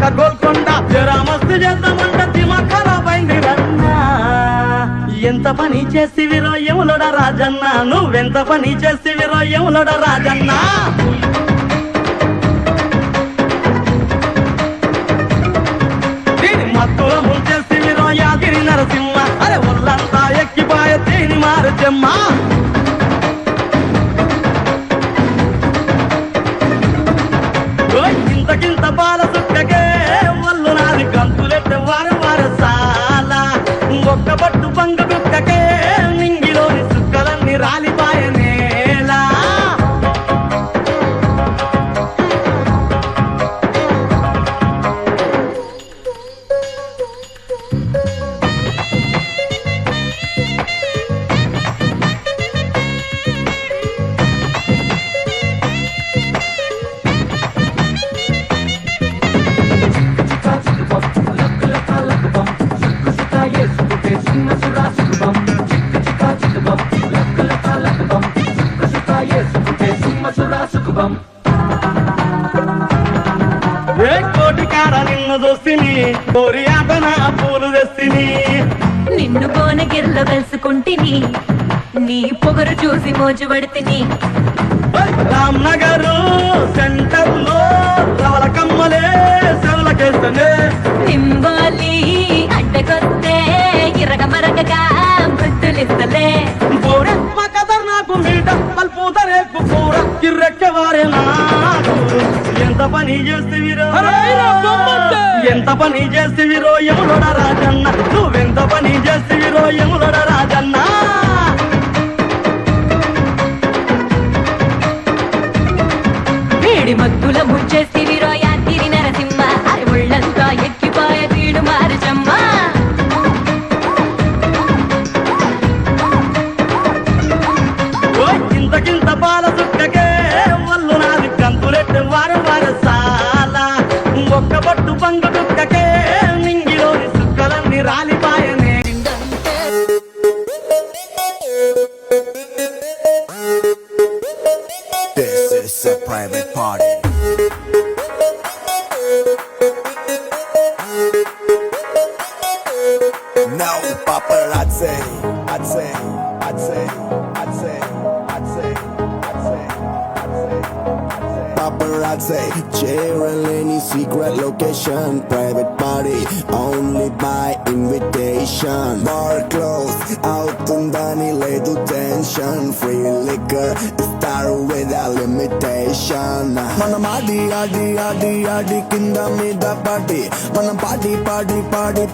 పక్క గోల్కొండ జరా మస్తు చేద్దామంట దిమాగ్ ఖరాబైంది రన్నా. ఎంత పని చేసివిరో యములోడ రాజన్న, నువ్వెంత పని చేసివిరో యములోడ రాజన్న. దీని మత్తుల ముంచేసివిరో యాగిరి నరసింహ, అరే ఒళ్ళంతా ఎక్కిపాయ తేని మారు చెమ్మ. ఇంతకింత పాల సుక్కకే వల్లు నాది గంతులెట్టే వారు వారు సాల. ఒక్క పట్టు పంగు కుక్కకే నింగిలోని సుక్కలన్నీ రాలిపాయ నేల. ఏ కోటికాడ నిన్ను దోస్తిని కోరి ఆపన పూలు తెస్తిని. నిన్ను కోనగిరిలో కలుసుకుంటిని, నీ పొగరు చూసి మోజుపడితిని. రామ్నగర్ సెంటర్ లో రవల కమ్మలే సెవలకేస్తనే. నింబాలి అడ్డకొస్తే ఇరగ మరగగా బుద్ధులిస్తలే. మా కదర్ నాకు మీట పల్పూతరేకు కూర కిర్రెక్కెవారే నాకు. ఎంత పని చేస్తేవిరో ఎంత పని చేస్తేవిరో యములోడ రాజన్న, నువ్వెంత పని చేస్తేవిరో యములోడ రాజన్న. వేడి మత్తుల ముంచేసివిరో యాగిరి నరసింహ, అరే ఒళ్ళంతా ఎక్కిపాయ తీడు మారుచమ్మ. ఇంతకింత పాల సుక్కకే వల్లు నాది గంతులెట్టే వారు వారు సాల. ఒక్క పట్టు పంగు కుక్కకే నింగిలోని సుక్కలన్నీ రాలిపాయనే. This is a private party. No paparazzi. I'd say. Paparazzi, cheering any secret location, private party, only by invitation. Bar closed, out undani ledu tension, free liquor, star without limitation. Manam adi kinda mida party, manam party.